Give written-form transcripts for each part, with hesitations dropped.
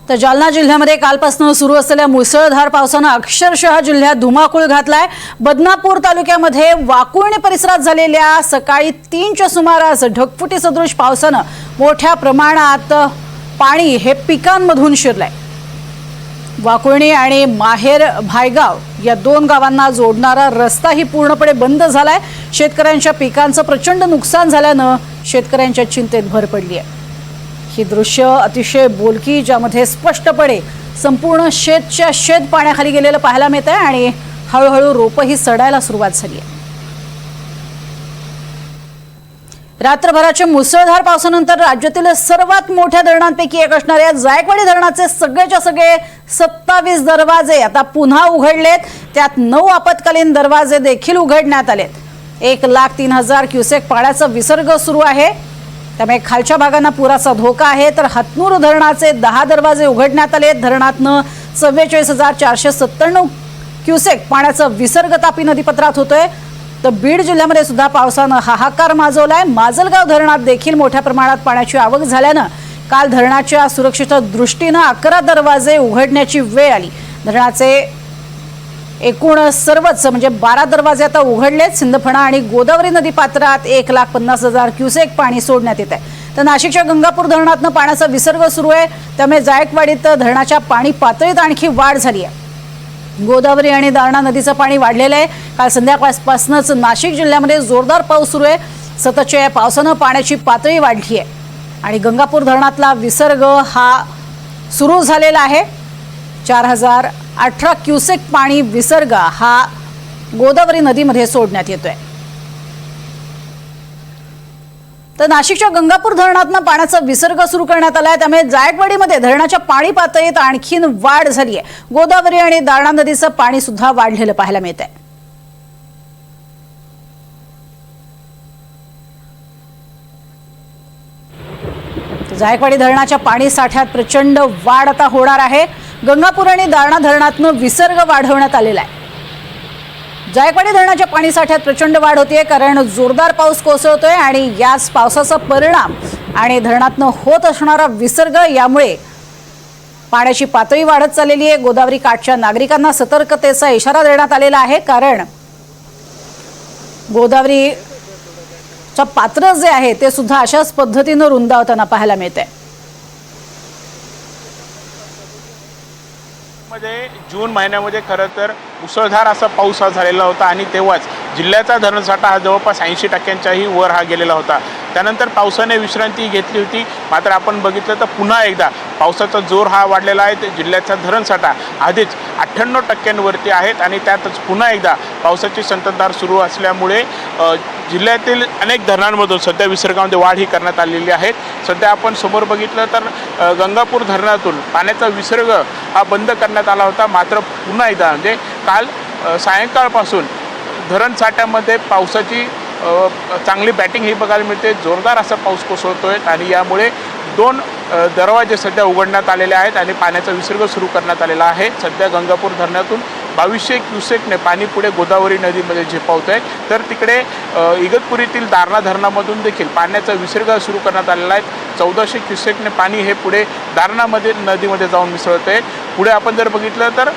तर जालना जिल्ह्यामध्ये कालपासून सुरू असलेल्या मुसळधार पावसाने अक्षरशः जिल्ह्यात धुमाकूळ घातलाय। बदनापूर तालुक्यामध्ये वाकुळणी परिसरात झालेल्या सकाळी 3च्या सुमारास ढगफुटी सदृश पावसाने मोठ्या प्रमाणात पाणी हे पिकांमधून शिरलंय। वाकुळणी आणि माहेर भायगाव या दोन गावांना जोडणारा रस्ताही पूर्णपणे बंद झालाय। शेतकऱ्यांच्या पिकांचं प्रचंड नुकसान झाल्याने शेतकऱ्यांच्या चिंतेत भर पडली आहे। ही दृश्य अतिशय बोलकी, ज्यामध्ये स्पष्टपणे संपूर्ण शेत पाण्याखाली गेलेलं पाहायला मिळतंय आणि हळूहळू रोपही सडायला सुरुवात झाली आहे। रात्रभराच्या मुसळधार पावसानंतर राज्यातील सर्वात मोठ्या धरणांपैकी एक असणाऱ्या जायकवाडी धरणाचे सगळेच्या सगळे 27 दरवाजे आता पुन्हा उघडलेत। त्यात 9 आपत्कालीन दरवाजे देखील उघडण्यात आलेत। 1,03,000 क्युसेक पाण्याचा विसर्ग सुरू आहे, त्यामुळे खालच्या भागांना पुराचा धोका आहे। तर हतनूर धरणाचे 10 दरवाजे उघडण्यात आले। धरणातनं 44,497 क्युसेक पाण्याचा विसर्ग तापी नदीपात्रात होतोय। तर बीड जिल्ह्यामध्ये सुद्धा पावसानं हाहाकार माजवलाय। माजलगाव धरणात देखील मोठ्या प्रमाणात पाण्याची आवक झाल्यानं काल धरणाच्या सुरक्षेच्या दृष्टीने 11 दरवाजे उघडण्याची वेळ आली। धरणाचे एकूण सर्वच म्हणजे 12 दरवाजे आता उघडलेत। सिंदफणा आणि गोदावरी नदी पात्रात 1,50,000 क्युसेक पाणी सोडण्यात येत आहे। तर नाशिकच्या गंगापूर धरणातनं पाण्याचा विसर्ग सुरू आहे, त्यामुळे जायकवाडीत धरणाच्या पाणी पातळीत आणखी वाढ झाली आहे। गोदावरी आणि दारणा नदीचं पाणी वाढलेलं आहे। काल संध्याकाळपासूनच नाशिक जिल्ह्यामध्ये जोरदार पाऊस सुरू आहे। सततच्या या पावसानं पाण्याची पातळी वाढली आहे आणि गंगापूर धरणातला विसर्ग हा सुरू झालेला आहे। 4,018 क्युसेक पाणी विसर्ग हा गोदावरी नदीमध्ये सोडण्यात येतोय। तर नाशिकच्या गंगापूर धरणातनं पाण्याचा विसर्ग सुरू करण्यात आलाय, त्यामुळे जायकवाडीमध्ये धरणाच्या पाणी पातळीत आणखीन वाढ झाली आहे। गोदावरी आणि दारणा नदीचं पाणी सुद्धा वाढलेलं पाहायला मिळत आहे। जायकवाडी धरणाच्या पाणी साठ्यात प्रचंड वाढ आता होणार आहे। गंगापूर आणि दारणा धरणातनं विसर्ग वाढवण्यात आलेला आहे। जायकवाडी धरणाच्या पाणी साठ्यात प्रचंड वाढ होते, कारण जोरदार पाऊस कोसळतोय आणि याच पावसाचा परिणाम आणि धरणातनं होत असणारा विसर्ग यामुळे पाण्याची पातळी वाढत चाललेली आहे। गोदावरी काठच्या नागरिकांना सतर्कतेचा इशारा देण्यात आलेला आहे, कारण गोदावरीचं पात्र जे आहे ते सुद्धा अशाच पद्धतीनं रुंदावताना पाहायला मिळते। जून महिन्यामध्ये खरं तर मुसळधार असा पाऊस झालेला होता आणि तेव्हाच जिल्ह्याचा धरणसाठा हा जवळपास 80%च्याही वर हा गेलेला होता। त्यानंतर पावसाने विश्रांती घेतली होती, मात्र आपण बघितलं तर पुन्हा एकदा पावसाचा जोर हा वाढलेला आहे। जिल्ह्याचा धरणसाठा आधीच 98%वरती आहेत आणि त्यातच पुन्हा एकदा पावसाची संततधार सुरू असल्यामुळे जिल्ह्यातील अनेक धरणांमधून सध्या विसर्गामध्ये वाढ ही करण्यात आलेली आहे। सध्या आपण समोर बघितलं तर गंगापूर धरणातून पाण्याचा विसर्ग हा बंद करण्यात आला होता, मात्र पुन्हा एकदा म्हणजे काल सायंकाळपासून धरण साठ्यामध्ये पावसाची चांगली बॅटिंग ही बघायला मिळते। जोरदार असा पाऊस कोसळतोय आणि यामुळे 2 दरवाजे सध्या उघडण्यात आलेले आहेत आणि पाण्याचा विसर्ग सुरू करण्यात आलेला आहे। सध्या गंगापूर धरणातून 2200 क्युसेकने पाणी पुढे गोदावरी नदीमध्ये झेपावत आहे। तर तिकडे इगतपुरीतील दारणा धरणामधून देखील पाण्याचा विसर्ग सुरू करण्यात आलेला आहे। 1400 क्युसेकने पाणी हे पुढे दारणामध्ये नदीमध्ये जाऊन मिसळत आहे। पुढे आपण जर बघितलं तर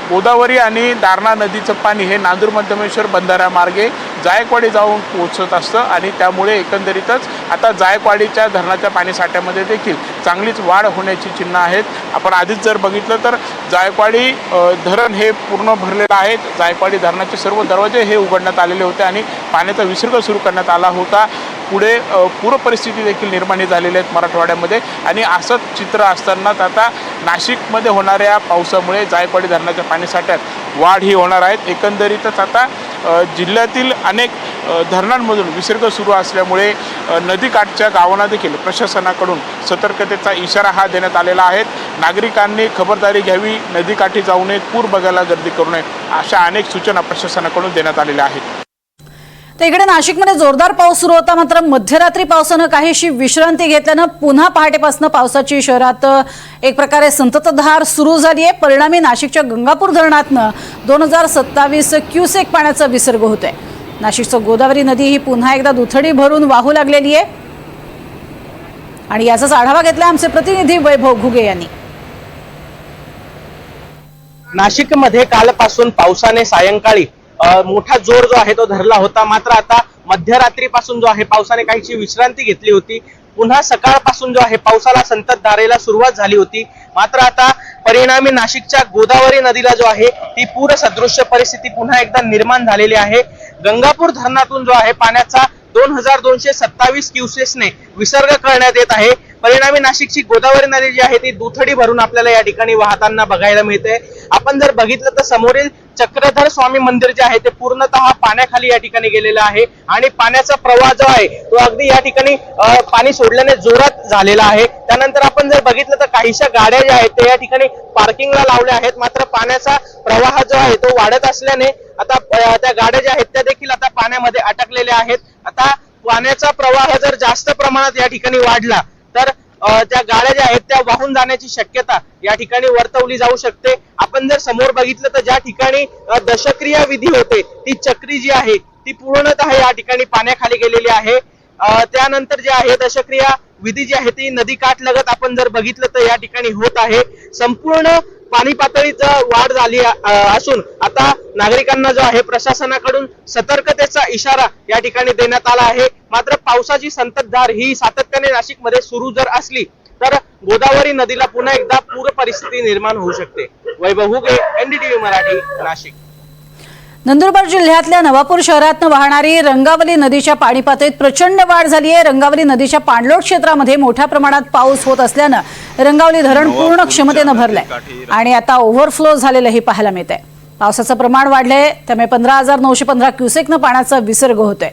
गोदावरी आणि दारणा नदीचं पाणी हे नांदूर मध्यमेश्वर बंधाऱ्यामार्गे जायकवाडी जाऊन पोहोचत असतं आणि त्यामुळे एकंदरीतच आता जायकवाडीच्या धरणाच्या पाणीसाठ्यामध्ये देखील चांगलीच वाढ होण्याची चिन्ह आहेत। आपण आधीच जर बघितलं तर जायकवाडी धरण हे पूर्ण भरलेलं आहे। जायकवाडी धरणाचे सर्व दरवाजे हे उघडण्यात आलेले होते आणि पाण्याचा विसर्ग सुरू करण्यात आला होता। पुढे पूर परिस्थिती देखील निर्माण झालेली आहेत मराठवाड्यामध्ये आणि असंच चित्र असतानाच आता नाशिकमध्ये होणाऱ्या पावसामुळे जायकवाडी धरणाच्या पाणीसाठ्यात वाढ ही होणार आहेत। एकंदरीतच आता जिल्ह्यातील अनेक धरणांमधून विसर्ग सुरू असल्यामुळे नदीकाठच्या गावांना देखील प्रशासनाकडून सतर्कतेचा इशारा हा देण्यात आलेला आहे। नागरिकांनी खबरदारी घ्यावी, नदीकाठी जाऊ नये, पूर बघायला गर्दी करू नये, अशा अनेक सूचना प्रशासनाकडून देण्यात आलेल्या आहेत। तर इकडे नाशिकमध्ये जोरदार पाऊस सुरू होता, मात्र मध्यरात्री पावसानं काहीशी विश्रांती घेतल्यानं पुन्हा पहाटेपासून पावसाची शहरात एक प्रकारे संततधार सुरू झाली आहे। परिणामी नाशिकच्या गंगापूर धरणातनं 2027 क्युसेक पाण्याचा विसर्ग होतोय। नाशिकचं गोदावरी नदी ही पुन्हा एकदा दुथडी भरून वाहू लागलेली आहे आणि याचाच आढावा घेतला आमचे प्रतिनिधी वैभव घुगे यांनी। नाशिकमध्ये कालपासून पावसाने सायंकाळी मोठा जोर जो आहे तो धरला होता. मात्र आता मध्यरात्रीपासून जो आहे पावसाने काहीशी विश्रांती घेतली होती. पुन्हा सकाळपासून जो आहे पावसाला संततधारेला सुरुवात झाली होती. मात्र आता परिणामी नाशिकच्या गोदावरी नदीला जो आहे ती पूर सदृश्य परिस्थिती पुन्हा एकदा निर्माण झालेली आहे. गंगापूर धरणातून जो आहे पाण्याचा 2227 क्युसेसने विसर्ग करण्यात येत आहे. परिणामी नाशिकची गोदावरी नदी जी आहे ती दुथडी भरून आपल्याला या ठिकाणी वाहताना बघायला मिळते. आपण जर बघितलं तर समोरील चक्रधर स्वामी मंदिर जे आहे ते पूर्णतः पाण्याखाली या ठिकाणी गेलेलं आहे आणि पाण्याचा प्रवाह जो आहे तो अगदी या ठिकाणी पाणी सोडल्याने जोरात झालेला आहे. त्यानंतर आपण जर बघितलं तर काहीशा गाड्या ज्या आहेत ते या ठिकाणी पार्किंगला लावल्या आहेत. मात्र पाण्याचा प्रवाह जो आहे तो वाढत असल्याने आता त्या गाड्या ज्या आहेत त्या देखील आता पाण्यामध्ये अटकलेल्या आहेत. आता पाण्याचा प्रवाह जर जास्त प्रमाणात या ठिकाणी वाढला तर त्या गाड्या ज्या आहेत त्या वाहून जाण्याची शक्यता या ठिकाणी वर्तवली जाऊ शकते. आपण जर समोर बघितलं तर ज्या ठिकाणी दशक्रिया विधी होते ती चक्री जी आहे ती पूर्णतः या ठिकाणी पाण्याखाली गेलेली आहे. त्यानंतर जे आहे दशक्रिया विधी जी आहे ती नदी काठ लगत आपण जर बघितलं तर या ठिकाणी होत आहे. संपूर्ण पाणी पातळीत वाढ झाली असून आता नागरिकांना जो आहे प्रशासनाकडून सतर्कतेचा इशारा या ठिकाणी देण्यात आला आहे. मात्र पावसाची संततधार ही सातत्याने नाशिकमध्ये सुरू जर असली तर गोदावरी नदीला पुन्हा एकदा पूर परिस्थिती निर्माण होऊ शकते. वैभव हुगे, NDTV मराठी, नाशिक. नंदुरबार जिल्ह्यातल्या नवापूर शहरातून वाहणारी रंगावली नदीच्या पाणी पातळीत प्रचंड वाढ झाली आहे. रंगावली नदीच्या पाणलोट क्षेत्रामध्ये मोठ्या प्रमाणात पाऊस होत असल्यानं रंगावली धरण पूर्ण क्षमतेनं भरलंय आणि आता ओव्हरफ्लो झालेलंही पाहायला मिळतंय. पावसाचं प्रमाण वाढलंय त्यामुळे 15,915 क्युसेकनं पाण्याचा विसर्ग होतोय.